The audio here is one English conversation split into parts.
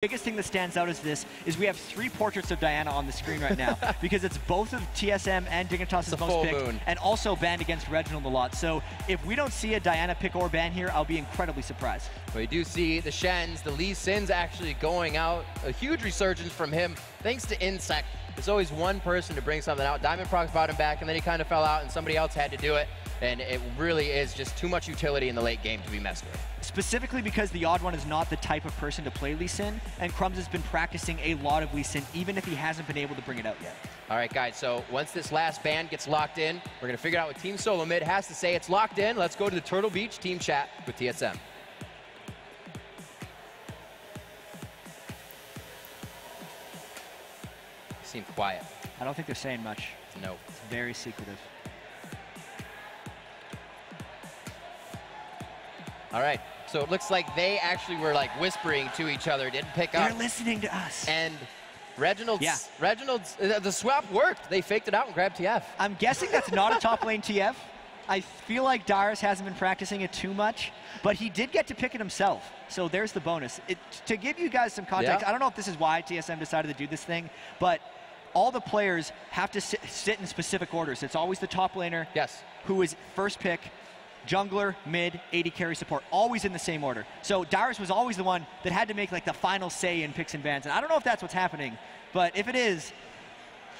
Biggest thing that stands out is we have 3 portraits of Diana on the screen right now because it's both of TSM and Dignitas' most picked, and also banned against Reginald a lot. So if we don't see a Diana pick or ban here, I'll be incredibly surprised. We do see the Shens, the Lee Sins actually going out. A huge resurgence from him thanks to Insect. There's always one person to bring something out. Diamond Prox brought him back, and then he kind of fell out, and somebody else had to do it. And it really is just too much utility in the late game to be messed with. Specifically because TheOddOne is not the type of person to play Lee Sin, and Crumbzz has been practicing a lot of Lee Sin, even if he hasn't been able to bring it out yet. All right, guys, so once this last ban gets locked in, we're going to figure out what Team Solomid has to say. It's locked in. Let's go to the Turtle Beach team chat with TSM. Seem quiet. I don't think they're saying much. No. It's very secretive. All right, so it looks like they actually were like whispering to each other, didn't pick up. They're listening to us. And Reginald's, the swap worked. They faked it out and grabbed TF. I'm guessing that's not a top lane TF. I feel like Dyrus hasn't been practicing it too much, but he did get to pick it himself. So there's the bonus. To give you guys some context, I don't know if this is why TSM decided to do this thing, but all the players have to sit in specific orders. It's always the top laner who is first pick, jungler, mid, AD carry support, always in the same order. So Dyrus was always the one that had to make like the final say in picks and bans. And I don't know if that's what's happening, but if it is,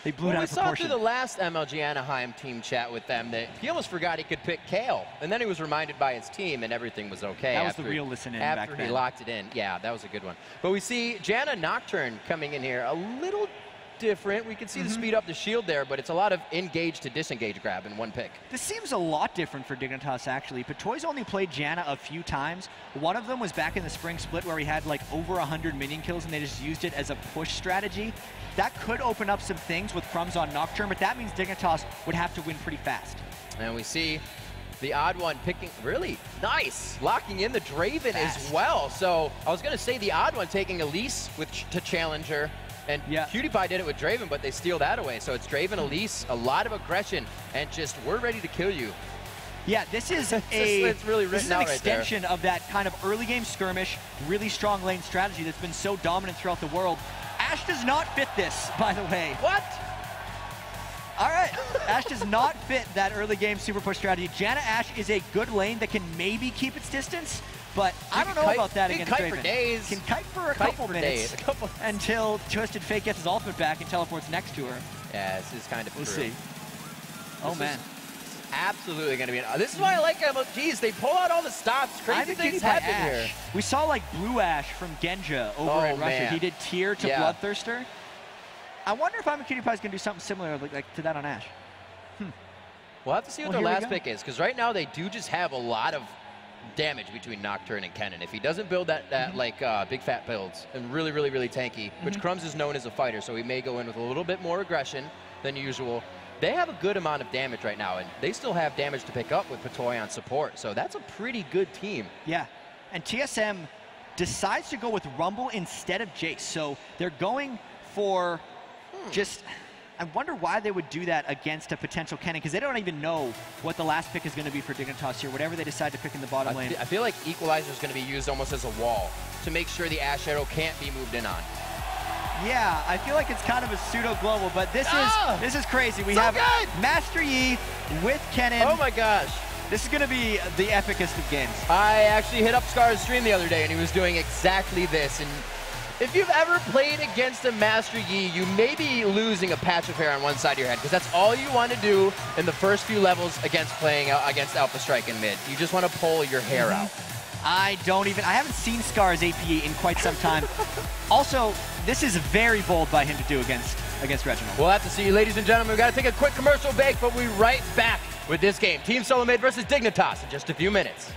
they blew it out of proportion. We saw through the last MLG Anaheim team chat with them that he almost forgot he could pick Kale. And then he was reminded by his team and everything was okay. That was the real listen in back then. After he locked it in. Yeah, that was a good one. But we see Janna Nocturne coming in here a little different. We can see the speed up the shield there, but it's a lot of engage to disengage grab in one pick. This seems a lot different for Dignitas, actually. Patoy's only played Janna a few times. One of them was back in the spring split where he had like over 100 minion kills and they just used it as a push strategy. That could open up some things with Crumbzz on Nocturne, but that means Dignitas would have to win pretty fast. And we see TheOddOne picking, really nice, locking in the Draven as well. So I was going to say TheOddOne taking Elise to Challenger. And KiWiKiD did it with Draven, but they steal that away. So it's Draven, Elise, a lot of aggression, and just we're ready to kill you. Yeah, this is it's really written out an extension of that kind of early game skirmish, really strong lane strategy that's been so dominant throughout the world. Ashe does not fit this, by the way. What? All right, Ashe does not fit that early game super push strategy. Janna Ashe is a good lane that can maybe keep its distance, but I don't know about that against Draven. For days. Can kite for a couple minutes until Twisted Fate gets his ultimate back and teleports next to her. Yeah, this is kind of We'll see. Oh, man. Absolutely going to be. This is why I like MLGs. They pull out all the stops. Crazy things happen here. We saw like Blue Ashe from Genja over in Russia. Man. He did tier to Bloodthirster. I wonder if Imaqtpie is going to do something similar like to that on Ashe. We'll have to see what their last pick is, because right now they do just have a lot of damage between Nocturne and Kennen. If he doesn't build that big fat builds and really tanky, which Crumbzz is known as a fighter, so he may go in with a little bit more aggression than usual. They have a good amount of damage right now, and they still have damage to pick up with Patoy on support, so that's a pretty good team. Yeah, and TSM decides to go with Rumble instead of Jace, so they're going for just... I wonder why they would do that against a potential Kennen, because they don't even know what the last pick is going to be for Dignitas here, whatever they decide to pick in the bottom lane. I feel like Equalizer is going to be used almost as a wall to make sure the Ashe Arrow can't be moved in on. Yeah, I feel like it's kind of a pseudo-global, but this is crazy. We have Master Yi with Kennen. Oh my gosh. This is going to be the epicest of games. I actually hit up Scar's stream the other day, and he was doing exactly this. And if you've ever played against a Master Yi, you may be losing a patch of hair on one side of your head, because that's all you want to do in the first few levels against playing against Alpha Strike in mid. You just want to pull your hair out. I haven't seen Scar's APE in quite some time. Also, this is very bold by him to do against Reginald. We'll have to see you, ladies and gentlemen. We've got to take a quick commercial break, but we'll be right back with this game. Team Solomid versus Dignitas in just a few minutes.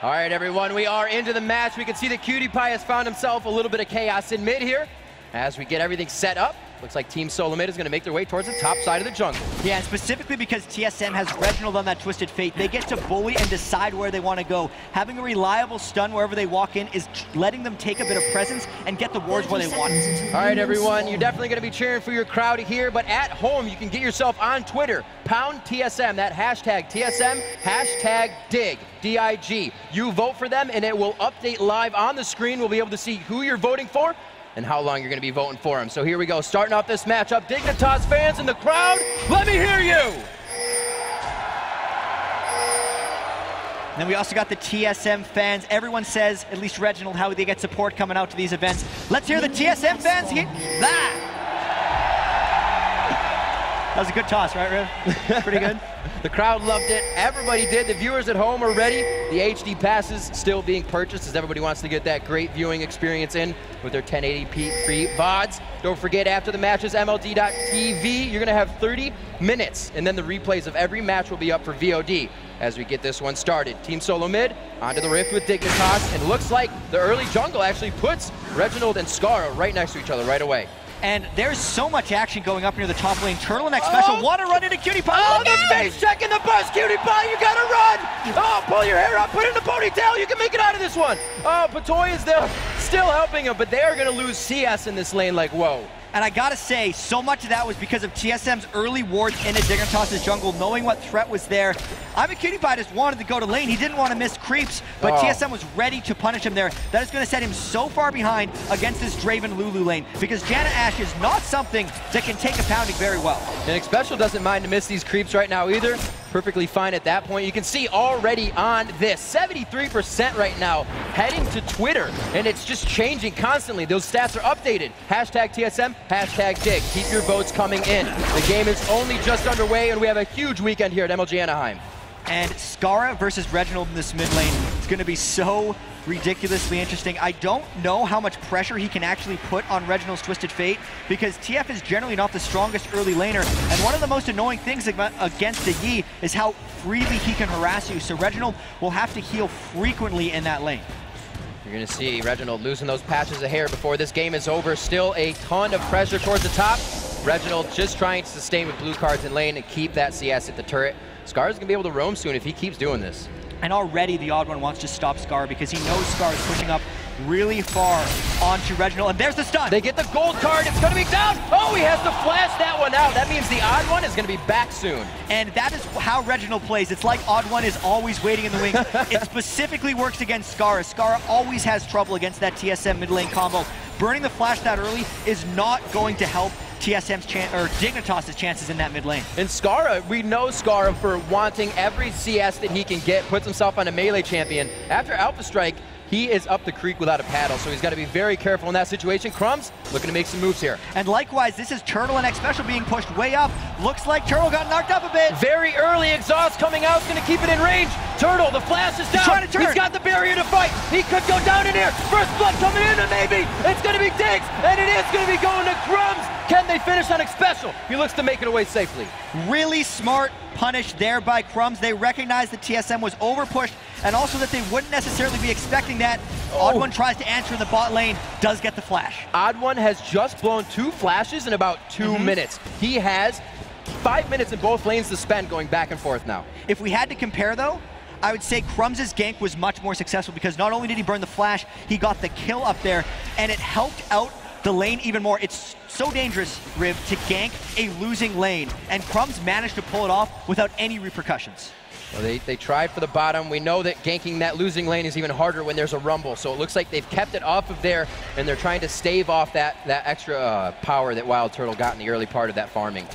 All right, everyone, we are into the match. We can see that KiWiKiD has found himself a little bit of chaos in mid here. As we get everything set up, looks like Team Solomid is going to make their way towards the top side of the jungle. Yeah, and specifically because TSM has Reginald on that Twisted Fate, they get to bully and decide where they want to go. Having a reliable stun wherever they walk in is letting them take a bit of presence and get the wards where they want it. All right, everyone, you're definitely going to be cheering for your crowd here, but at home, you can get yourself on Twitter, #TSM, that hashtag TSM, hashtag dig, D-I-G. You vote for them, and it will update live on the screen. We'll be able to see who you're voting for and how long you're going to be voting for him. So here we go, starting off this matchup. Dignitas fans in the crowd, let me hear you! Then we also got the TSM fans. Everyone says, at least Reginald, how they get support coming out to these events. Let's hear the TSM fans here. That was a good toss, right, Riv? Pretty good. The crowd loved it. Everybody did. The viewers at home are ready. The HD passes still being purchased as everybody wants to get that great viewing experience in with their 1080p free VODs. Don't forget, after the matches, MLG.TV, you're going to have 30 minutes, and then the replays of every match will be up for VOD as we get this one started. Team Solomid onto the rift with Dignitas, and looks like the early jungle actually puts Reginald and Scarra right next to each other right away. And there's so much action going up near the top lane. Turtle and Xpecial want to run into KiWiKiD. Oh, the face check in the bus, KiWiKiD, you gotta run! Oh, pull your hair up, put it in the ponytail, you can make it out of this one. Oh, Patoy is there, still helping him, but they're gonna lose CS in this lane like, whoa. And I gotta say, so much of that was because of TSM's early wards into Dignitas' jungle, knowing what threat was there. Imaqtpie just wanted to go to lane. He didn't want to miss creeps, but TSM was ready to punish him there. That is going to set him so far behind against this Draven Lulu lane, because Janna Ashe is not something that can take a pounding very well. And Xpecial doesn't mind to miss these creeps right now either. Perfectly fine at that point. You can see already on this, 73% right now, heading to Twitter, and it's just changing constantly. Those stats are updated. Hashtag TSM, hashtag dig. Keep your votes coming in. The game is only just underway, and we have a huge weekend here at MLG Anaheim. And Scarra versus Reginald in this mid lane is going to be so ridiculously interesting. I don't know how much pressure he can actually put on Reginald's Twisted Fate, because TF is generally not the strongest early laner, and one of the most annoying things against the Yi is how freely he can harass you, so Reginald will have to heal frequently in that lane. You're going to see Reginald losing those patches of hair before this game is over. Still a ton of pressure towards the top. Reginald just trying to sustain with blue cards in lane and keep that CS at the turret. Scarra's going to be able to roam soon if he keeps doing this. And already TheOddOne wants to stop Scarra because he knows Scarra is pushing up really far onto Reginald. And there's the stun. They get the gold card. It's going to be down. Oh, he has to flash that one out. That means TheOddOne is going to be back soon. And that is how Reginald plays. It's like TheOddOne is always waiting in the wings. It specifically works against Scarra. Scarra always has trouble against that TSM mid lane combo. Burning the flash that early is not going to help TSM's Dignitas' chances in that mid lane. And Scarra, we know Scarra for wanting every CS that he can get, puts himself on a melee champion. After Alpha Strike, he is up the creek without a paddle, so he's got to be very careful in that situation. Crumbzz looking to make some moves here. And likewise, this is Turtle and Xpecial being pushed way up. Looks like Turtle got knocked up a bit. Very early, exhaust coming out, going to keep it in range. Turtle, the flash is down. He's trying to turn. He's got the barrier to fight. He could go down in here. First blood coming in, and maybe it's going to be Diggs, and it is going to be going to Crumbzz. Can they finish on Xpecial? He looks to make it away safely. Really smart punish there by Crumbzz. They recognized that TSM was overpushed, and also that they wouldn't necessarily be expecting that. TheOddOne tries to answer in the bot lane, does get the flash. TheOddOne has just blown 2 flashes in about 2 minutes. He has 5 minutes in both lanes to spend going back and forth now. If we had to compare though, I would say Crumbz's gank was much more successful, because not only did he burn the flash, he got the kill up there, and it helped out the lane even more. It's so dangerous, Riv, to gank a losing lane, and Crumbzz managed to pull it off without any repercussions. Well, they tried for the bottom. We know that ganking that losing lane is even harder when there's a rumble, so it looks like they've kept it off of there, and they're trying to stave off that extra power that WildTurtle got in the early part of that farming.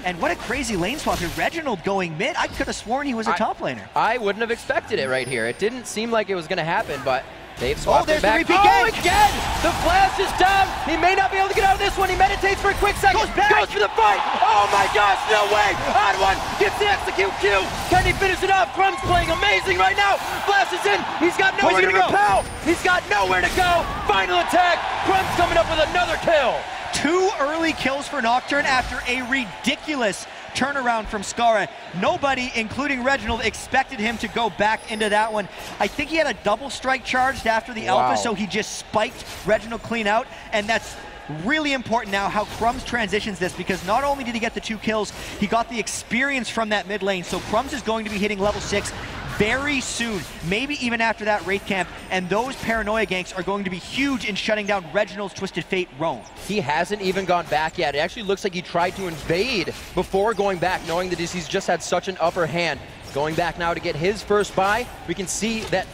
And what a crazy lane swap here. Reginald going mid. I could have sworn he was a top laner. I wouldn't have expected it right here. It didn't seem like it was going to happen, but they've swapped it back. The repeat gank. Again! The flash is down. He may not be able to get out of this one. He meditates for a quick second. Goes for the fight. Oh my gosh, no way. TheOddOne gets the execute Q. Can he finish it off? Crumbzz playing amazing right now. Flash is in. He's got nowhere to repel. He's got nowhere to go. Final attack. Crumbzz coming up with another kill. 2 early kills for Nocturne after a ridiculous turnaround from Scarra. Nobody, including Reginald, expected him to go back into that one. I think he had a double strike charged after the alpha, so he just spiked Reginald clean out, and that's really important now how Crumbzz transitions this, because not only did he get the 2 kills, he got the experience from that mid lane. So Crumbzz is going to be hitting level 6 very soon, maybe even after that Wraith camp, and those paranoia ganks are going to be huge in shutting down Reginald's Twisted Fate roam. He hasn't even gone back yet. It actually looks like he tried to invade before going back, knowing that he's just had such an upper hand. Going back now to get his first buy, we can see that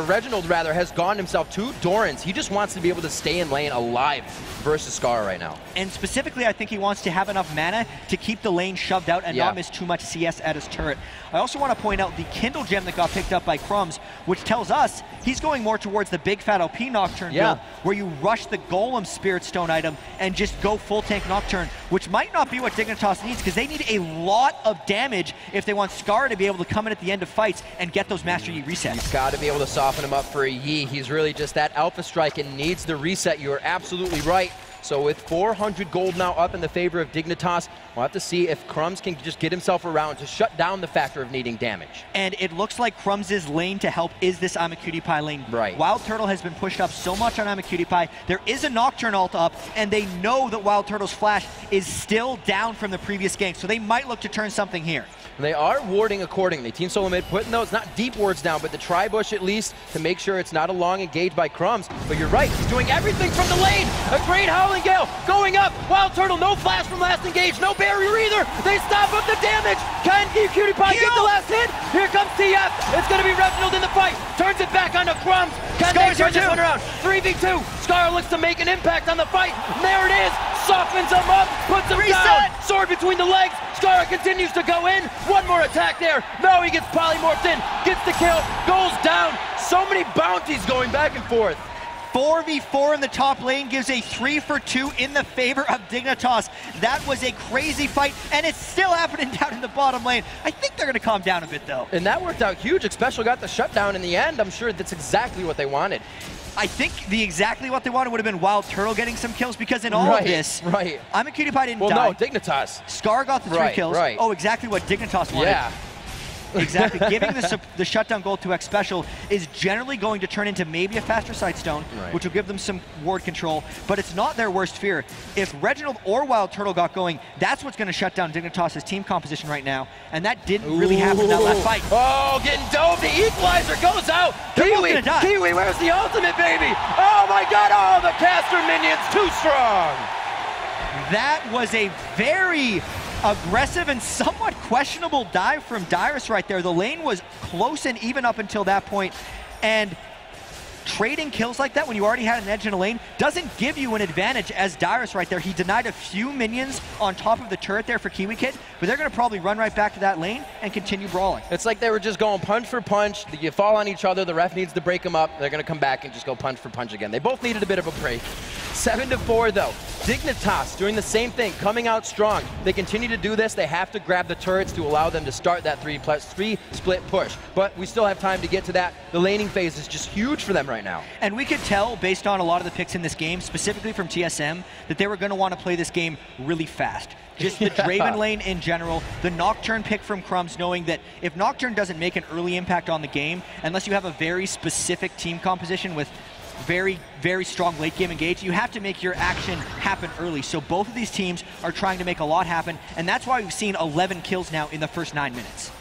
Reginald rather has gone himself 2 Dorans. He just wants to be able to stay in lane alive versus Scarra right now. And specifically, I think he wants to have enough mana to keep the lane shoved out and not miss too much CS at his turret. I also want to point out the Kindle gem that got picked up by Crumbzz, which tells us he's going more towards the big fat OP Nocturne build, where you rush the Golem Spirit Stone item and just go full tank Nocturne, which might not be what Dignitas needs, because they need a lot of damage if they want Scarra to be able to come in at the end of fights and get those Master Yi resets. He's got to be able to soften him up for a Yi. He's really just that alpha strike and needs the reset. You are absolutely right. So with 400 gold now up in the favor of Dignitas, we'll have to see if Crumbzz can just get himself around to shut down the factor of needing damage. And it looks like Crumbz's lane to help is this Imaqtpie lane. Right. WildTurtle has been pushed up so much on Imaqtpie. There is a Nocturne ult up, and they know that WildTurtle's flash is still down from the previous gank, so they might look to turn something here. They are warding accordingly. Team Solomid putting those, not deep wards down, but the tri-bush at least to make sure it's not a long engage by Crumbzz. But you're right, he's doing everything from the lane. A great Howling Gale going up. WildTurtle, no flash from last engage, no barrier either. They stop up the damage. Can KiWiKiD get the last hit? Here comes TF. It's going to be Reginald in the fight. Turns it back onto Crumbzz. Can they turn this one around? 3v2. Scarra looks to make an impact on the fight. And there it is. Softens him up, puts him down. Sword between the legs. Scarra continues to go in. One more attack there. No, he gets polymorphed in. Gets the kill. Goes down. So many bounties going back and forth. 4v4 in the top lane gives a 3-for-2 in the favor of Dignitas. That was a crazy fight, and it's still happening down in the bottom lane. I think they're going to calm down a bit, though. And that worked out huge. Xpecial got the shutdown in the end. I'm sure that's exactly what they wanted. I think exactly what they wanted would have been WildTurtle getting some kills, because in all of this, Imaqtpie didn't die. Well, no, Dignitas. Scar got the 3 kills. Oh, exactly what Dignitas wanted. Yeah. Exactly. Giving the shutdown gold to Xpecial is generally going to turn into maybe a faster Sightstone, which will give them some ward control, but it's not their worst fear. If Reginald or WildTurtle got going, that's what's going to shut down Dignitas' team composition right now, and that didn't really happen in that last fight. Oh, getting dove. The equalizer goes out. Kiwi, Kiwi, where's the ultimate, baby? Oh my God, oh, the caster minion's too strong. That was a very aggressive and somewhat questionable dive from Dyrus right there. The lane was close and even up until that point, and trading kills like that when you already had an edge in a lane doesn't give you an advantage as Dyrus right there. He denied a few minions on top of the turret there for KiWiKiD, but they're going to probably run right back to that lane and continue brawling. It's like they were just going punch for punch. You fall on each other, the ref needs to break them up. They're going to come back and just go punch for punch again. They both needed a bit of a break. 7-4 though. Dignitas doing the same thing, coming out strong. They continue to do this. They have to grab the turrets to allow them to start that 3+3 split push. But we still have time to get to that. The laning phase is just huge for them right now. And we could tell, based on a lot of the picks in this game, specifically from TSM, that they were going to want to play this game really fast. Just the Draven lane in general, the Nocturne pick from Crumbzz, knowing that if Nocturne doesn't make an early impact on the game, unless you have a very specific team composition with very, very strong late game engage, you have to make your action happen early. So both of these teams are trying to make a lot happen, and that's why we've seen 11 kills now in the first 9 minutes.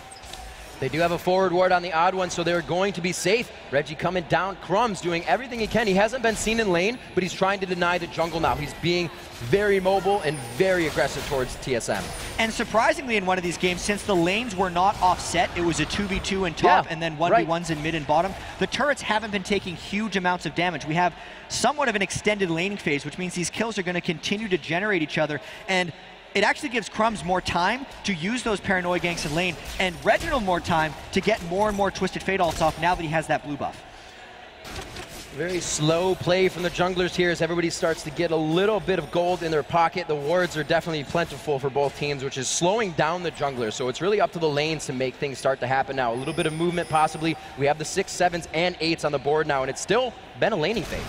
They do have a forward ward on the TheOddOne, so they're going to be safe. Reggie coming down, Crumbzz doing everything he can. He hasn't been seen in lane, but he's trying to deny the jungle now. He's being very mobile and very aggressive towards TSM. And surprisingly in one of these games, since the lanes were not offset, it was a 2v2 in top and then 1v1s in mid and bottom, the turrets haven't been taking huge amounts of damage. We have somewhat of an extended laning phase, which means these kills are going to continue to generate each other, and it actually gives Crumbzz more time to use those paranoia ganks in lane, and Reginald more time to get more and more Twisted Fate ults off now that he has that blue buff. Very slow play from the junglers here as everybody starts to get a little bit of gold in their pocket. The wards are definitely plentiful for both teams, which is slowing down the junglers. So it's really up to the lanes to make things start to happen now. A little bit of movement possibly. We have the 6, 7s, and 8s on the board now, and it's still been a laning phase.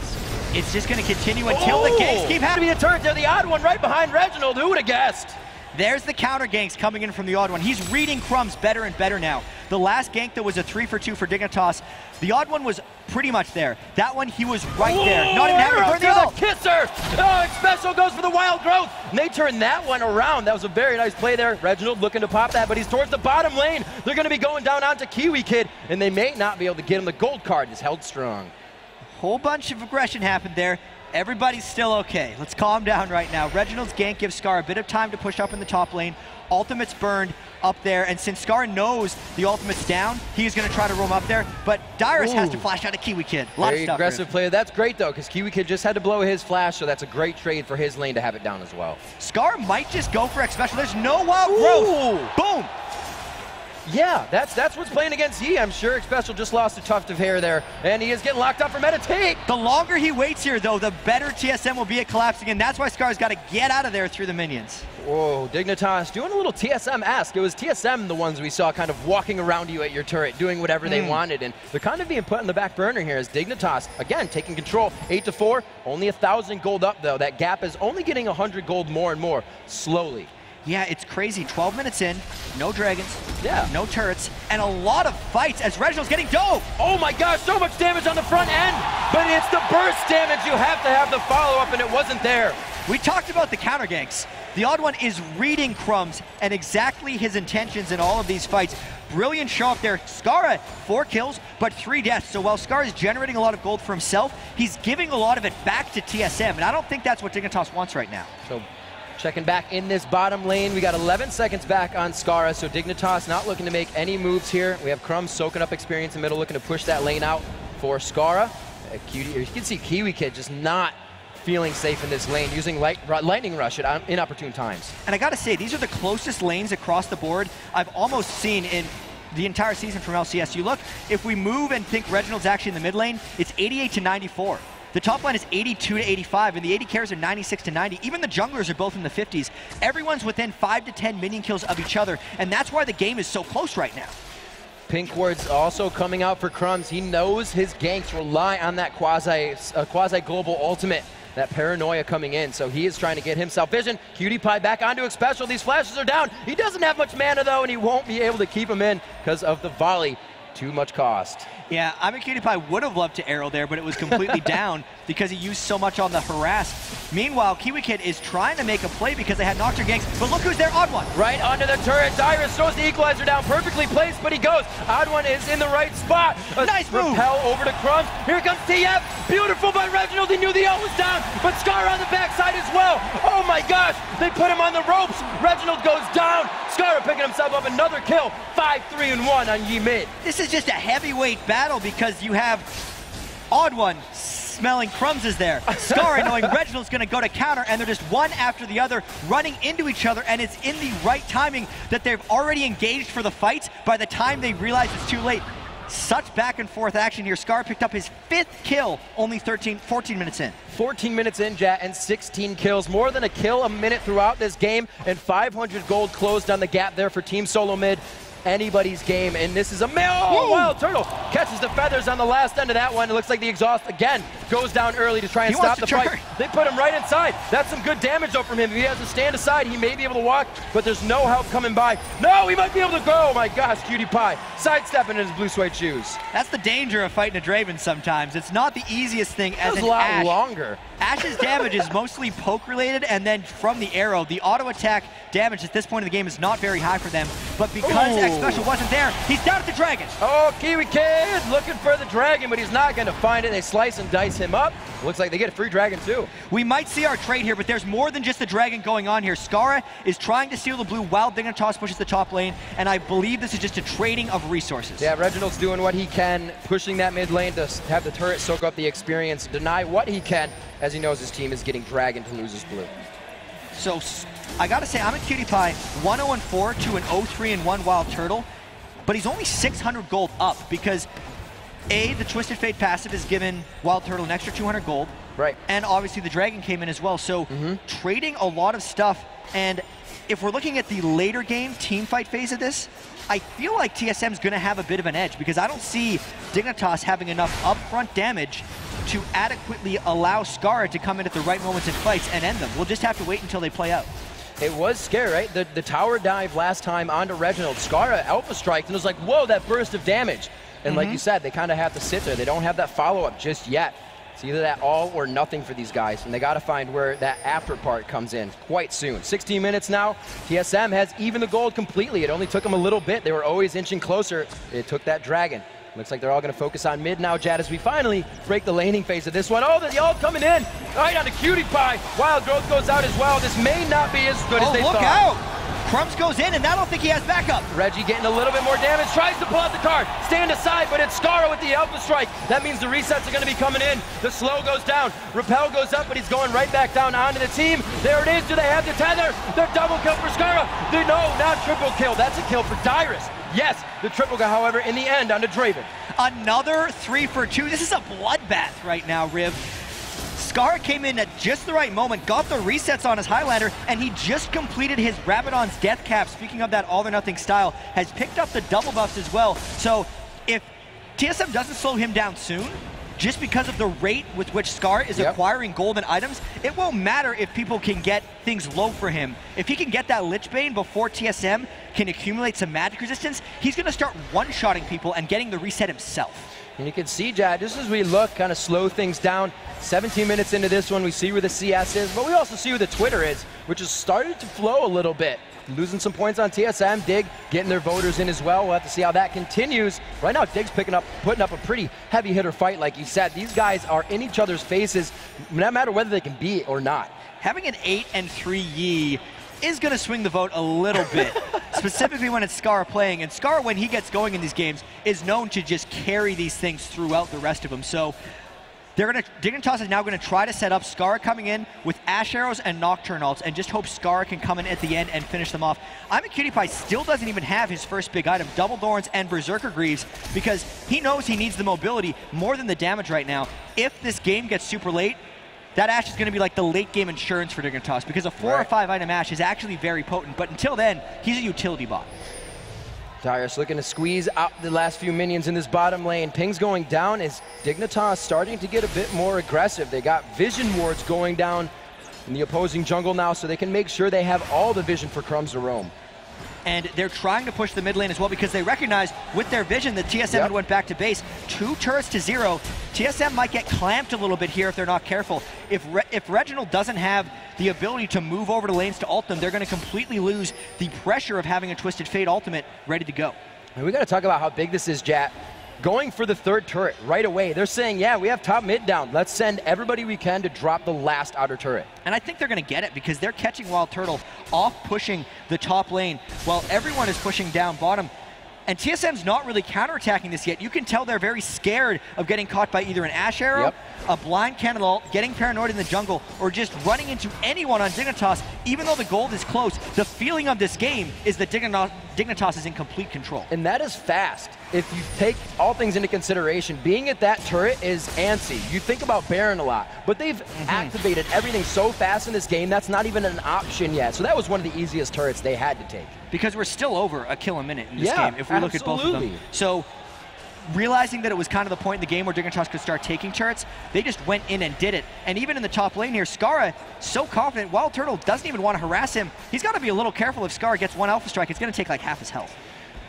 It's just going to continue until the ganks keep happening. The turret there, the TheOddOne right behind Reginald. Who would have guessed? There's the counter ganks coming in from TheOddOne. He's reading Crumbzz better and better now. The last gank that was a 3-for-2 for Dignitas, TheOddOne was pretty much there. That one, he was right there. Not even having to burn the ult. Kisser! Oh, Xpecial goes for the wild growth. And they turn that one around. That was a very nice play there. Reginald looking to pop that, but he's towards the bottom lane. They're going to be going down onto KiWiKiD, and they may not be able to get him. The gold card is held strong. Whole bunch of aggression happened there. Everybody's still okay. Let's calm down right now. Reginald's gank gives Scarra a bit of time to push up in the top lane. Ultimate's burned up there, and since Scarra knows the ultimate's down, he's going to try to roam up there, but Dyrus has to flash out of KiWiKiD. Very aggressive play. That's great, though, because KiWiKiD just had to blow his flash, so that's a great trade for his lane to have it down as well. Scarra might just go for Xpecial. There's no wild growth. Boom! Yeah, that's what's playing against Yi. I'm sure Xpecial just lost a tuft of hair there, and he is getting locked up for meditate. The longer he waits here, though, the better TSM will be at collapsing, and that's why Scarra's got to get out of there through the minions. Whoa, Dignitas doing a little TSM-esque. It was TSM the ones we saw kind of walking around you at your turret, doing whatever they wanted, and they're kind of being put in the back burner here as Dignitas, again, taking control. 8-4, only 1,000 gold up, though. That gap is only getting 100 gold more and more, slowly. Yeah, it's crazy. 12 minutes in, no dragons, no turrets, and a lot of fights as Reginald's getting dove. Oh my gosh, so much damage on the front end, but it's the burst damage. You have to have the follow-up, and it wasn't there. We talked about the counter ganks. TheOddOne is reading Crumbzz and exactly his intentions in all of these fights. Brilliant show up there. Scarra, 4 kills, but 3 deaths. So while Scarra is generating a lot of gold for himself, he's giving a lot of it back to TSM, and I don't think that's what Dignitas wants right now. So checking back in this bottom lane. We got 11 seconds back on Scarra, so Dignitas not looking to make any moves here. We have Crumbzz soaking up experience in the middle, looking to push that lane out for Scarra. You can see KiWiKiD just not feeling safe in this lane, using lightning rush at inopportune times. And I gotta say, these are the closest lanes across the board I've almost seen in the entire season from LCS. You look, if we move and think Reginald's actually in the mid lane, it's 88-94. The top line is 82-85, and the AD carries are 96-90. Even the junglers are both in the 50s. Everyone's within 5 to 10 minion kills of each other, and that's why the game is so close right now. Pink ward's also coming out for Crumbzz. He knows his ganks rely on that quasi-global ultimate, that paranoia coming in, so he is trying to get himself vision. KiWiKiD back onto Xpecial. These flashes are down. He doesn't have much mana, though, and he won't be able to keep him in because of the volley. Too much cost. Yeah, Imaqtpie would have loved to arrow there, but it was completely down because he used so much on the harass. Meanwhile, KiWiKiD is trying to make a play because they had Nocturne ganks, but look who's there, OddOne. Right onto the turret. Dyrus throws the equalizer down, perfectly placed, but he goes. OddOne is in the right spot. Nice move. Repel over to Crumbzz. Here comes TF. Beautiful by Reginald. He knew the ult was down, but Scarra on the backside as well. Oh my gosh, they put him on the ropes. Reginald goes down. Scarra picking himself up another kill. 5-3-1 on Yi mid. This is just a heavyweight battle because you have OddOne smelling Crumbzz is there. Scarra knowing Reginald's going to go to counter, and they're just one after the other running into each other, and it's in the right timing that they've already engaged for the fight by the time they realize it's too late. Such back and forth action here. Scarra picked up his 5th kill only 14 minutes in. 14 minutes in, Jat, and 16 kills. More than a kill a minute throughout this game, and 500 gold closed on the gap there for Team Solomid. Anybody's game, and this is a WildTurtle catches the feathers on the last end of that one. It looks like the exhaust again goes down early to try and stop the fight. They put him right inside. That's some good damage though from him. If he has to stand aside, he may be able to walk, but there's no help coming by. No, he might be able to go. Oh my gosh, KiWiKiD sidestepping in his blue suede shoes. That's the danger of fighting a Draven sometimes. It's not the easiest thing as an a lot longer. Ash's damage is mostly poke related, and then from the arrow, the auto attack damage at this point in the game is not very high for them, but because Xpecial wasn't there, he's down at the dragon. Oh, KiWiKiD looking for the dragon, but he's not going to find it. They slice and dice him up. Looks like they get a free dragon too. We might see our trade here, but there's more than just the dragon going on here. Scarra is trying to steal the blue while Dignitas pushes the top lane, and I believe this is just a trading of resources. Yeah, Reginald's doing what he can, pushing that mid lane to have the turret soak up the experience, deny what he can, as he knows his team is getting dragon to lose his blue. So I gotta say, Imaqtpie 1-0-4 to an 0-3-1 WildTurtle, but he's only 600 gold up because the Twisted Fate passive has given WildTurtle an extra 200 gold. Right. And obviously the dragon came in as well. So trading a lot of stuff. And if we're looking at the later game team fight phase of this, I feel like TSM's gonna have a bit of an edge because I don't see Dignitas having enough upfront damage to adequately allow Scarra to come in at the right moments in fights and end them. We'll just have to wait until they play out. it was scary, right? The tower dive last time onto Reginald. Scarra alpha striked, and it was like, whoa, that burst of damage. And like you said, they kind of have to sit there. They don't have that follow-up just yet. It's either that all or nothing for these guys, and they got to find where that after part comes in quite soon. 16 minutes now. TSM has even the gold completely. It only took them a little bit. They were always inching closer. It took that dragon. Looks like they're all going to focus on mid now, Jad, as we finally break the laning phase of this one. Oh, the ult coming in. Right on the KiWiKiD. Wild Growth goes out as well. This may not be as good as they thought. Look out. Crumbzz goes in, and I don't think he has backup. Reggie getting a little bit more damage. Tries to pull out the card. Stand aside, but it's Scarra with the alpha strike. That means the resets are going to be coming in. The slow goes down. Repel goes up, but he's going right back down onto the team. There it is. Do they have the tether? They're double kill for Scarra. No, not triple kill. That's a kill for Dyrus. Yes, the triple kill, however, in the end onto Draven. Another 3 for 2. This is a bloodbath right now, Riv. Scarra came in at just the right moment, got the resets on his Highlander, and he just completed his Rabadon's death cap. Speaking of that all-or-nothing style, has picked up the double buffs as well. So if TSM doesn't slow him down soon, just because of the rate with which Scarra is acquiring golden items, it won't matter if people can get things low for him. If he can get that Lich Bane before TSM can accumulate some magic resistance, he's going to start one-shotting people and getting the reset himself. And you can see, Jad, just as we look, kind of slow things down. 17 minutes into this one, we see where the CS is, but we also see where the Twitter is, which has started to flow a little bit. Losing some points on TSM, Dig getting their voters in as well. We'll have to see how that continues. Right now, Dig's putting up a pretty heavy hitter fight, like you said. These guys are in each other's faces, no matter whether they can be it or not. Having an 8-3 Yi is going to swing the vote a little bit, specifically when it's Scarra playing. And Scarra, when he gets going in these games, is known to just carry these things throughout the rest of them. So Dignitas is now going to try to set up Scarra coming in with Ash Arrows and Nocturne ults and just hope Scarra can come in at the end and finish them off. Imaqtpie still doesn't even have his first big item, Double Thorns and Berserker Greaves, because he knows he needs the mobility more than the damage right now. If this game gets super late, that Ash is going to be like the late game insurance for Dignitas, because a 4 or 5 item Ash is actually very potent, but until then, he's a utility bot. Dyrus looking to squeeze out the last few minions in this bottom lane. Ping's going down as Dignitas starting to get a bit more aggressive. They got vision wards going down in the opposing jungle now, so they can make sure they have all the vision for Crumbzz to roam. And they're trying to push the mid lane as well, because they recognize with their vision that TSM had went back to base. 2 turrets to 0. TSM might get clamped a little bit here if they're not careful. If Reginald doesn't have the ability to move over to lanes to ult them, they're going to completely lose the pressure of having a Twisted Fate ultimate ready to go. And we got to talk about how big this is, Jat. Going for the 3rd turret right away. They're saying, yeah, we have top mid down. Let's send everybody we can to drop the last outer turret. And I think they're going to get it, because they're catching WildTurtle off pushing the top lane while everyone is pushing down bottom. And TSM's not really counterattacking this yet. You can tell they're very scared of getting caught by either an Ash Arrow, a blind cannon ult, getting paranoid in the jungle, or just running into anyone on Dignitas. Even though the gold is close, the feeling of this game is that Dignitas is in complete control. And that is fast. If you take all things into consideration, being at that turret is antsy. You think about Baron a lot, but they've activated everything so fast in this game, that's not even an option yet. So that was one of the easiest turrets they had to take. Because we're still over a kill a minute in this game, if we look at both of them. So realizing that it was kind of the point in the game where Dignitas could start taking turrets, they just went in and did it. And even in the top lane here, Scarra, so confident, WildTurtle doesn't even want to harass him. He's got to be a little careful. If Scarra gets 1 alpha strike, it's going to take like half his health.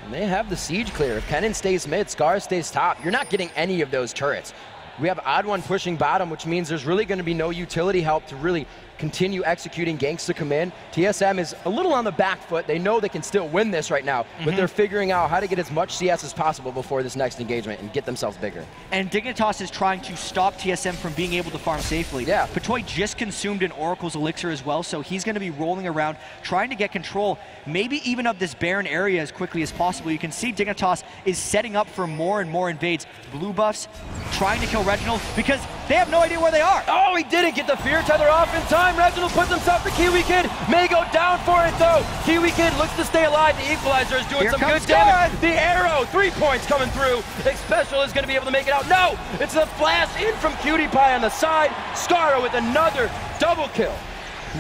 And they have the siege clear. If Kennen stays mid, Scarra stays top. You're not getting any of those turrets. We have TheOddOne pushing bottom, which means there's really going to be no utility help to really continue executing ganks to come in. TSM is a little on the back foot. They know they can still win this right now, but they're figuring out how to get as much CS as possible before this next engagement and get themselves bigger. And Dignitas is trying to stop TSM from being able to farm safely. Yeah. Patoy just consumed an Oracle's Elixir as well, so he's going to be rolling around, trying to get control, maybe even of this barren area as quickly as possible. You can see Dignitas is setting up for more and more invades. Blue buffs, trying to kill Reginald, because they have no idea where they are. Oh, he didn't get the fear tether off in time. Reginald puts himself to KiWiKiD. May go down for it, though. KiWiKiD looks to stay alive. The equalizer is doing some good damage. The arrow, 3 points coming through. Xpecial is going to be able to make it out. No, it's a flash in from PewDiePie on the side. Scarra with another double kill.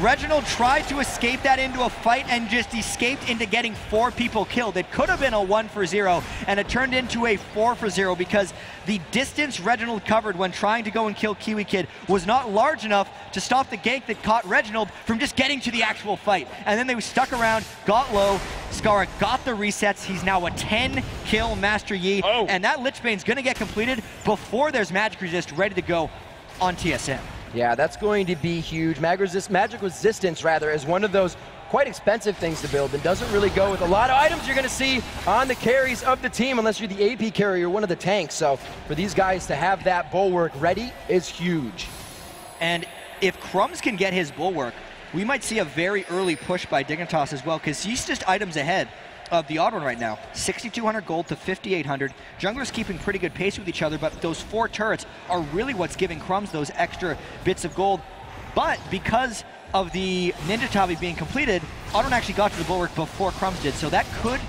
Reginald tried to escape that into a fight and just escaped into getting 4 people killed. It could have been a 1-for-0, and it turned into a 4-for-0 because the distance Reginald covered when trying to go and kill KiWiKiD was not large enough to stop the gank that caught Reginald from just getting to the actual fight. And then they stuck around, got low, Scarra got the resets. He's now a 10-kill Master Yi, and that Lich Bane's gonna get completed before there's Magic Resist ready to go on TSM. Yeah, that's going to be huge. Magic Resistance, rather, is one of those quite expensive things to build and doesn't really go with a lot of items you're going to see on the carries of the team unless you're the AP carrier or one of the tanks. So for these guys to have that Bulwark ready is huge. And if Crumbzz can get his Bulwark, we might see a very early push by Dignitas as well, because he's just items ahead of TheOddOne right now. 6,200 gold to 5,800. Junglers keeping pretty good pace with each other, but those 4 turrets are really what's giving Crumbzz those extra bits of gold. But because of the Ninja Tabi being completed, TheOddOne actually got to the Bulwark before Crumbzz did, so that could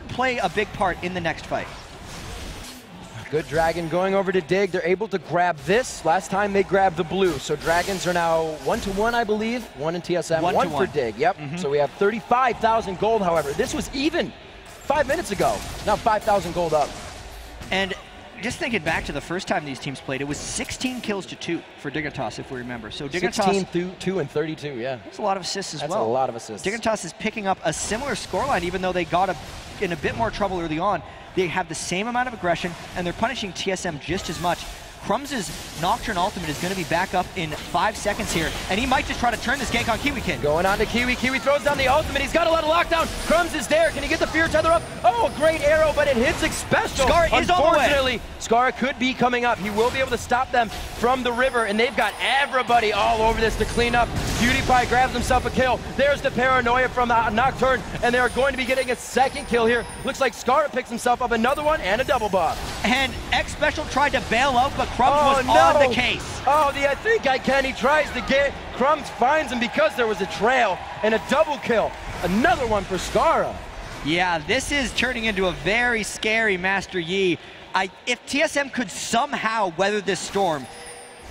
play a big part in the next fight. Good Dragon going over to Dig. They're able to grab this. Last time they grabbed the blue. So Dragons are now 1-to-1, I believe. 1 in TSM, 1 for Dig. Yep. So we have 35,000 gold, however. This was even 5 minutes ago. Now 5,000 gold up. And just thinking back to the first time these teams played, it was 16 kills to 2 for Dignitas, if we remember. So Dignitas 16-2 and 32, yeah. That's a lot of assists as well. That's a lot of assists. Dignitas is picking up a similar scoreline, even though they got in a bit more trouble early on. They have the same amount of aggression, and they're punishing TSM just as much. Crumbz's Nocturne ultimate is going to be back up in 5 seconds here, and he might just try to turn this gank on KiWiKiD. Going on to Kiwi. Kiwi throws down the ultimate. He's got a lot of lockdown. Crumbzz is there. Can he get the Fear Tether up? Oh, a great arrow, but it hits Xpecial. Scarra is on the way. Unfortunately, Scarra could be coming up. He will be able to stop them from the river, and they've got everybody all over this to clean up. KiWiKiD grabs himself a kill. There's the paranoia from the Nocturne, and they're going to be getting a second kill here. Looks like Scarra picks himself up another one and a double buff. And Xpecial tried to bail out, but Crumbzz was on the case. Oh, I think I can. He tries to get Crumbzz, finds him because there was a trail and a double kill. Another one for Scarra. Yeah, this is turning into a very scary Master Yi. If TSM could somehow weather this storm,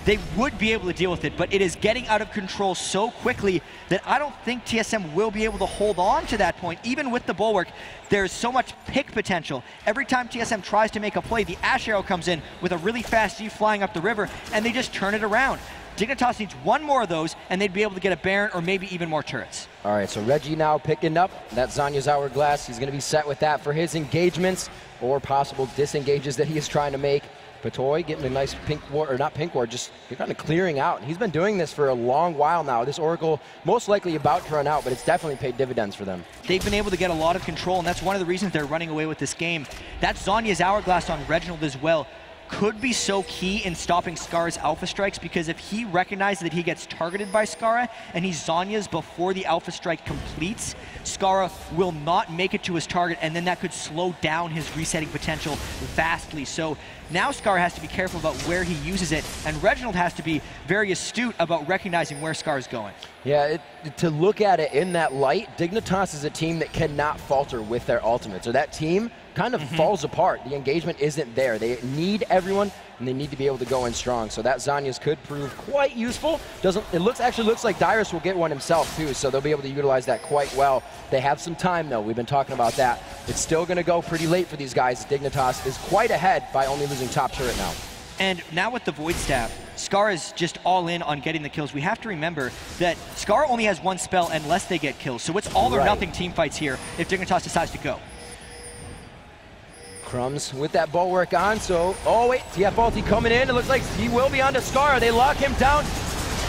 they would be able to deal with it, but it is getting out of control so quickly that I don't think TSM will be able to hold on to that point. Even with the Bulwark, there's so much pick potential. Every time TSM tries to make a play, the Ash Arrow comes in with a really fast G flying up the river, and they just turn it around. Dignitas needs one more of those, and they'd be able to get a Baron or maybe even more turrets. All right, so Reggie now picking up that Zhonya's Hourglass. He's going to be set with that for his engagements or possible disengages that he is trying to make. Patoy getting a nice pink ward, or not pink ward, just kind of clearing out. He's been doing this for a long while now. This Oracle most likely about to run out, but it's definitely paid dividends for them. They've been able to get a lot of control, and that's one of the reasons they're running away with this game. That Zhonya's Hourglass on Reginald as well could be so key in stopping Scarra's Alpha Strikes, because if he recognizes that he gets targeted by Scarra and he Zhonya's before the Alpha Strike completes, Scarra will not make it to his target, and then that could slow down his resetting potential vastly. So now Scarra has to be careful about where he uses it, and Reginald has to be very astute about recognizing where Scarra's going. Yeah, to look at it in that light, Dignitas is a team that cannot falter with their ultimates. So that team kind of falls apart. The engagement isn't there. They need everyone, and they need to be able to go in strong. So that Zhonya's could prove quite useful. Actually looks like Dyrus will get one himself too, so they'll be able to utilize that quite well. They have some time though. We've been talking about that. It's still going to go pretty late for these guys. Dignitas is quite ahead by only losing top turret now. And now with the Void Staff, Scarra is just all in on getting the kills. We have to remember that Scarra only has one spell unless they get kills, so it's all or nothing team fights here if Dignitas decides to go. Crumbzz with that Bulwark on, so, oh wait, TF ulti coming in. It looks like he will be onto Scarra. They lock him down.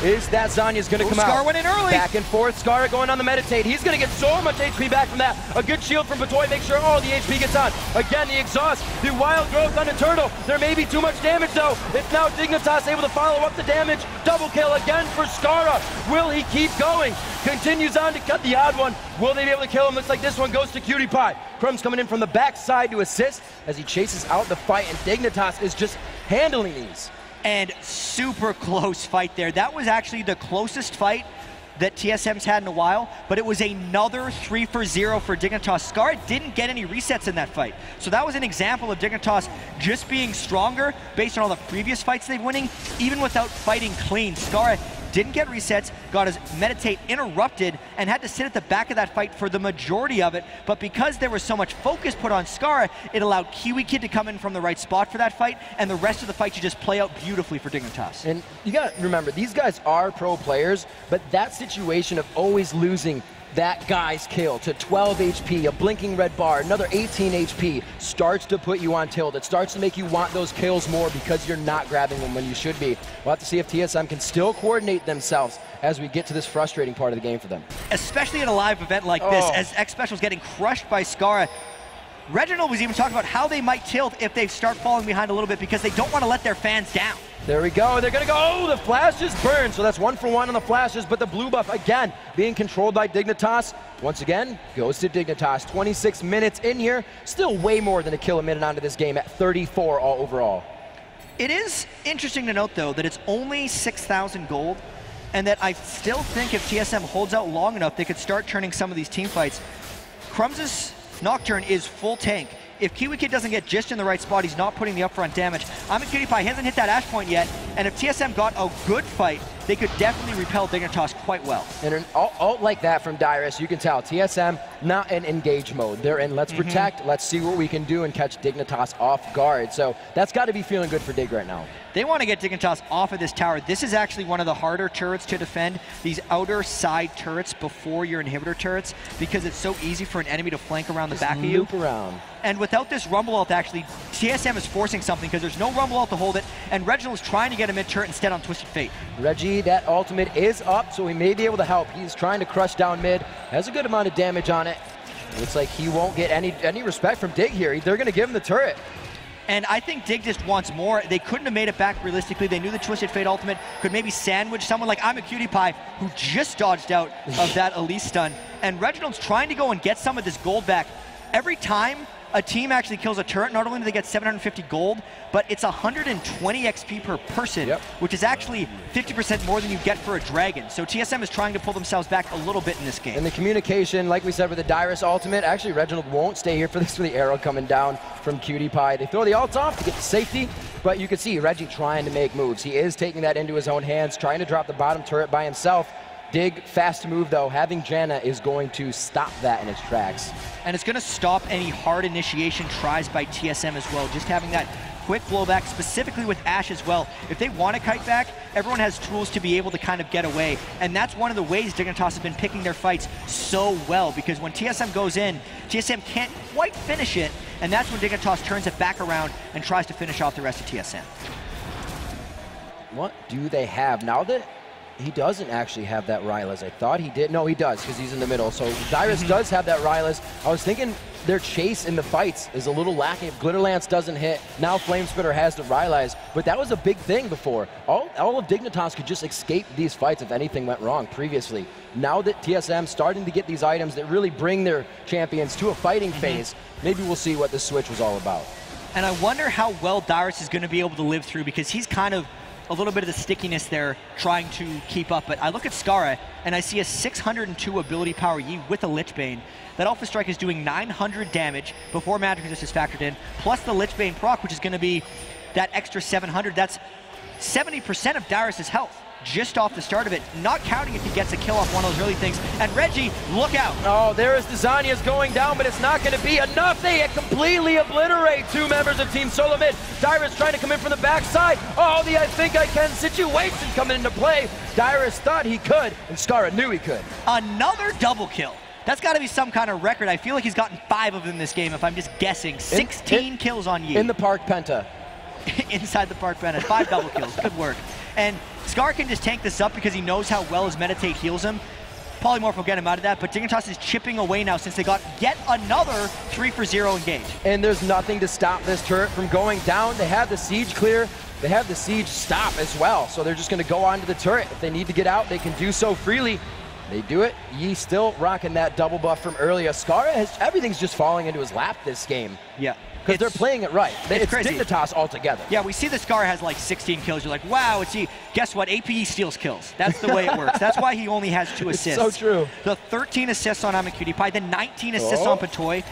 Is that Zhonya's going to come out? Scarra went in early. Back and forth. Scarra going on the meditate. He's going to get so much HP back from that. A good shield from Patoy. Make sure all the HP gets on. Again, the exhaust. The wild growth on the turtle. There may be too much damage though. It's now Dignitas able to follow up the damage. Double kill again for Scarra. Will he keep going? Continues on to cut the odd one. Will they be able to kill him? Looks like this one goes to KiWiKiD. Crumbzz coming in from the backside to assist as he chases out the fight, and Dignitas is just handling these. And super close fight there. That was actually the closest fight that TSM's had in a while, but it was another 3-for-0 for Dignitas. Scarra didn't get any resets in that fight. So that was an example of Dignitas just being stronger based on all the previous fights they've winning, even without fighting clean. Scarra didn't get resets, got his meditate interrupted, and had to sit at the back of that fight for the majority of it. But because there was so much focus put on Scarra, it allowed KiWiKiD to come in from the right spot for that fight, and the rest of the fight to just play out beautifully for Dignitas. And you got to remember, these guys are pro players, but that situation of always losing that guy's kill to 12 HP, a blinking red bar, another 18 HP, starts to put you on tilt. It starts to make you want those kills more because you're not grabbing them when you should be. We'll have to see if TSM can still coordinate themselves as we get to this frustrating part of the game for them. Especially at a live event like this, as Xpecial's getting crushed by Scarra. Reginald was even talking about how they might tilt if they start falling behind a little bit because they don't want to let their fans down. There we go, they're gonna go, oh, the flashes burn, so that's 1 for 1 on the flashes, but the blue buff, again, being controlled by Dignitas, once again, goes to Dignitas. 26 minutes in here, still way more than a kill a minute onto this game at 34 all overall. It is interesting to note, though, that it's only 6,000 gold, and that I still think if TSM holds out long enough, they could start turning some of these team fights. Crumbz's Nocturne is full tank. If KiWiKiD doesn't get just in the right spot, he's not putting the upfront damage. Imaqtpie hasn't hit that Ash point yet, and if TSM got a good fight, they could definitely repel Dignitas quite well. And an ult like that from Dyrus, you can tell TSM not in engage mode. They're in let's protect, let's see what we can do and catch Dignitas off guard. So that's got to be feeling good for Dig right now. They want to get Dignitas off of this tower. This is actually one of the harder turrets to defend, these outer side turrets before your inhibitor turrets, because it's so easy for an enemy to flank around the back of you. Loop around. And without this Rumble ult, actually, TSM is forcing something because there's no Rumble ult to hold it, and Reginald is trying to get a mid-turret instead on Twisted Fate. Reggie, that ultimate is up, so he may be able to help. He's trying to crush down mid, has a good amount of damage on it. Looks like he won't get any respect from Dig here. They're going to give him the turret. And I think Dig just wants more. They couldn't have made it back realistically. They knew the Twisted Fate ultimate could maybe sandwich someone like Imaqtpie, who just dodged out of that Elise stun. And Reginald's trying to go and get some of this gold back. Every time a team actually kills a turret, not only do they get 750 gold, but it's 120 XP per person, which is actually 50% more than you get for a dragon. So TSM is trying to pull themselves back a little bit in this game. And the communication, like we said with the Dyrus ultimate, actually Reginald won't stay here for this with the arrow coming down from KiWiKiD. They throw the ult off to get the safety, but you can see Reggie trying to make moves. He is taking that into his own hands, trying to drop the bottom turret by himself. Dig, fast move though, having Janna is going to stop that in its tracks. And it's going to stop any hard initiation tries by TSM as well. Just having that quick blowback, specifically with Ashe as well. If they want to kite back, everyone has tools to be able to kind of get away. And that's one of the ways Dignitas has been picking their fights so well, because when TSM goes in, TSM can't quite finish it, and that's when Dignitas turns it back around and tries to finish off the rest of TSM. What do they have now that he doesn't actually have that Rylez? I thought he did. No, he does, because he's in the middle. So Dyrus does have that Rylez. I was thinking their chase in the fights is a little lacking. If Glitterlance doesn't hit, now Flamespitter has the Rylez. But that was a big thing before. All of Dignitas could just escape these fights if anything went wrong previously. Now that TSM's starting to get these items that really bring their champions to a fighting phase, maybe we'll see what the switch was all about. And I wonder how well Dyrus is going to be able to live through, because he's kind of a little bit of the stickiness there trying to keep up. But I look at Scarra and I see a 602 ability power Yi with a Lichbane. That Alpha Strike is doing 900 damage before Magic Resist is factored in, plus the Lichbane proc, which is going to be that extra 700. That's 70% of Dyrus' health just off the start of it, not counting if he gets a kill off one of those early things. And Reggie, look out. Oh, there is the Zhonya's going down, but it's not going to be enough. They completely obliterate two members of Team Solomid. Dyrus trying to come in from the backside. Oh, the I think I can situation coming into play. Dyrus thought he could, and Scarra knew he could. Another double kill. That's got to be some kind of record. I feel like he's gotten 5 of them this game, if I'm just guessing. 16 kills on Yi. In the Park Penta. Inside the Park Penta. 5 double kills. Good work. And Scarra can just tank this up because he knows how well his Meditate heals him. Polymorph will get him out of that, but Dignitas is chipping away now since they got yet another 3 for 0 engage. And there's nothing to stop this turret from going down. They have the siege clear. They have the siege stop as well. So they're just going to go onto the turret. If they need to get out, they can do so freely. They do it. Yi still rocking that double buff from earlier. Scarra everything's just falling into his lap this game. Yeah. Because they're playing it right. It's crazy. Dignitas altogether. Yeah, we see the Scarra has like 16 kills. You're like, wow, it's he. Guess what? APE steals kills. That's the way it works. That's why he only has 2 assists. It's so true. The 13 assists on Imaqtpie, the 19 assists on Patoy.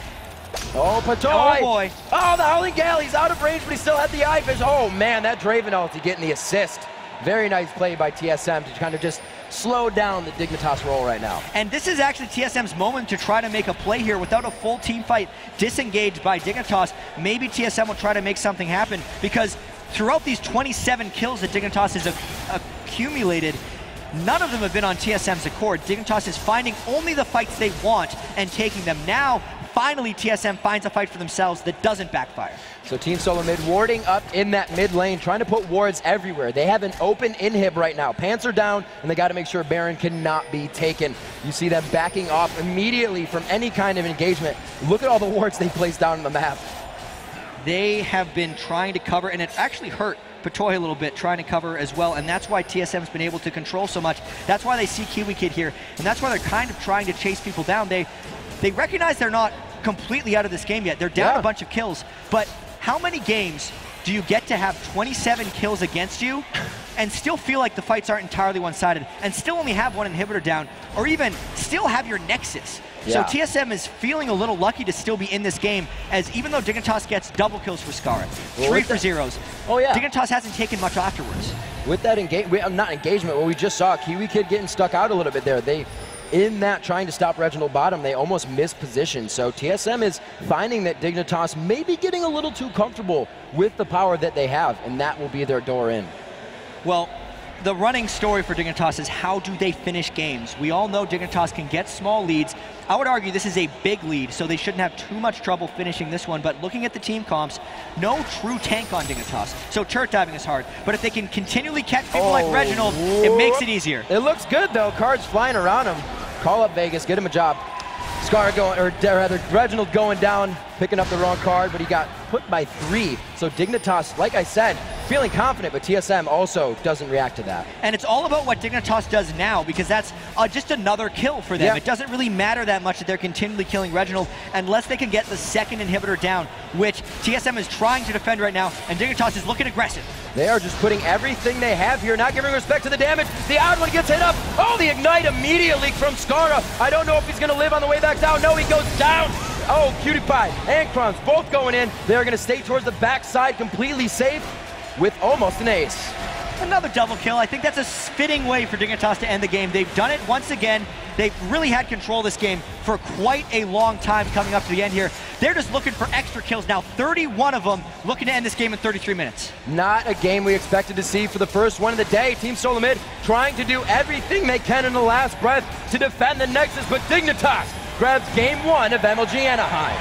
Oh, Patoy. Oh, boy. Oh, the Howling Gale. He's out of range, but he still had the Eye Fish. Oh, man, that Draven ulti getting the assist. Very nice play by TSM to kind of just slow down the Dignitas roll right now. And this is actually TSM's moment to try to make a play here without a full team fight disengaged by Dignitas. Maybe TSM will try to make something happen, because throughout these 27 kills that Dignitas has accumulated, none of them have been on TSM's accord. Dignitas is finding only the fights they want and taking them. Now, finally, TSM finds a fight for themselves that doesn't backfire. So Team Solomid warding up in that mid lane, trying to put wards everywhere. They have an open inhib right now. Pants are down, and they got to make sure Baron cannot be taken. You see them backing off immediately from any kind of engagement. Look at all the wards they placed down on the map. They have been trying to cover, and it actually hurt Patoy a little bit trying to cover as well, and that's why TSM's been able to control so much. That's why they see KiWiKiD here, and that's why they're kind of trying to chase people down. They recognize they're not completely out of this game yet. They're down a bunch of kills, but how many games do you get to have 27 kills against you and still feel like the fights aren't entirely one-sided, and still only have one inhibitor down, or even still have your Nexus? So TSM is feeling a little lucky to still be in this game, as even though Dignitas gets double kills for scarra, 3 for zeros, Dignitas hasn't taken much afterwards. With that not engagement, what we just saw, KiWiKiD getting stuck out a little bit there. In that trying to stop Reginald bottom, they almost missed position. So TSM is finding that Dignitas may be getting a little too comfortable with the power that they have, and that will be their door in. Well, the running story for Dignitas is how do they finish games? We all know Dignitas can get small leads. I would argue this is a big lead, so they shouldn't have too much trouble finishing this one, but looking at the team comps, no true tank on Dignitas, so turret diving is hard. But if they can continually catch people like Reginald, it makes it easier. It looks good though, cards flying around him. Call up Vegas, get him a job. Scarra going, or rather Reginald going down, picking up the wrong card, but he got put by 3. So Dignitas, like I said, feeling confident, but TSM also doesn't react to that. And it's all about what Dignitas does now, because that's just another kill for them. It doesn't really matter that much that they're continually killing Reginald unless they can get the second inhibitor down, which TSM is trying to defend right now, and Dignitas is looking aggressive. They are just putting everything they have here, not giving respect to the damage. The TheOddOne gets hit up. Oh, the ignite immediately from Scarra. I don't know if he's going to live on the way back down. No, he goes down. Oh, KiWiKiD and Crumbzz both going in. They're going to stay towards the backside, completely safe with almost an ace. Another double kill. I think that's a fitting way for Dignitas to end the game. They've done it once again. They've really had control of this game for quite a long time coming up to the end here. They're just looking for extra kills now. 31 of them looking to end this game in 33 minutes. Not a game we expected to see for the first one of the day. Team Solomid trying to do everything they can in the last breath to defend the Nexus, but Dignitas grabs game 1 of MLG Anaheim.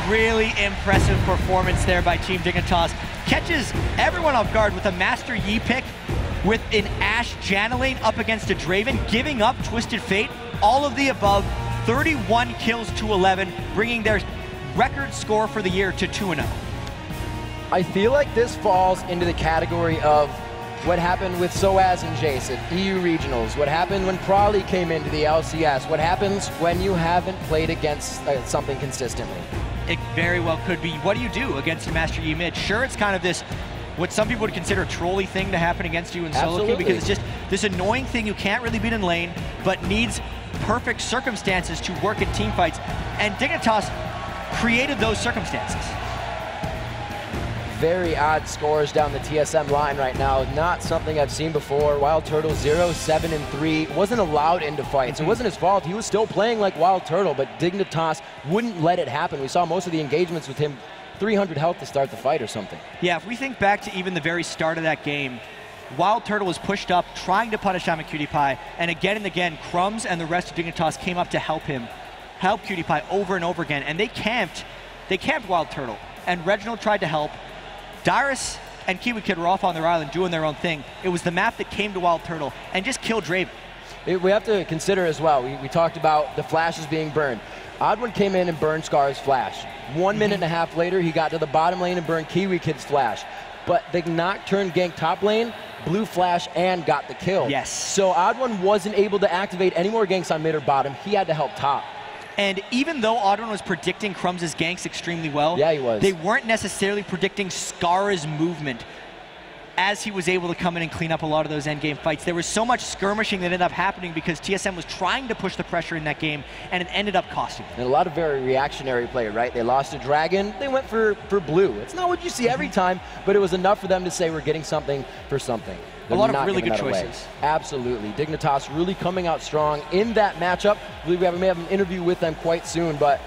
Really impressive performance there by Team Dignitas. Catches everyone off guard with a Master Yi pick, with an Ashe Janna lane up against a Draven, giving up Twisted Fate. All of the above, 31 kills to 11, bringing their record score for the year to 2-0. I feel like this falls into the category of what happened with Soaz and Jace at EU Regionals, what happened when Prawley came into the LCS, what happens when you haven't played against something consistently. It very well could be. What do you do against a Master Yi mid? Sure, it's kind of this, what some people would consider a trolly thing to happen against you in solo queue, because it's just this annoying thing you can't really beat in lane, but needs perfect circumstances to work in team fights. And Dignitas created those circumstances. Very odd scores down the TSM line right now. Not something I've seen before. WildTurtle 0-7-3. Wasn't allowed into fights. It wasn't his fault. He was still playing like WildTurtle, but Dignitas wouldn't let it happen. We saw most of the engagements with him 300 health to start the fight or something. Yeah, if we think back to even the very start of that game, WildTurtle was pushed up, trying to punish Imaqtpie, and again, Crumbzz and the rest of Dignitas came up to help KiWiKiD over and over again, and they camped WildTurtle, and Reginald tried to help. Dyrus and KiWiKiD were off on their island doing their own thing. It was the map that came to WildTurtle and just killed Draven. We have to consider as well, we talked about the flashes being burned. OddOne came in and burned Scarra's flash. 1 minute and a half later, he got to the bottom lane and burned KiWiKid's flash. But the Nocturne ganked top lane, blew flash, and got the kill. Yes. So OddOne wasn't able to activate any more ganks on mid or bottom. He had to help top. And even though OddOne was predicting Crumbz's ganks extremely well, yeah, he was. They weren't necessarily predicting Scarra's movement. as he was able to come in and clean up a lot of those endgame fights. There was so much skirmishing that ended up happening because TSM was trying to push the pressure in that game, and it ended up costing them. And a lot of very reactionary play, right? They lost a dragon, they went for blue. It's not what you see every time, but it was enough for them to say we're getting something for something. They're a lot of really good choices. Away. Absolutely. Dignitas really coming out strong in that matchup. I believe we may have an interview with them quite soon, but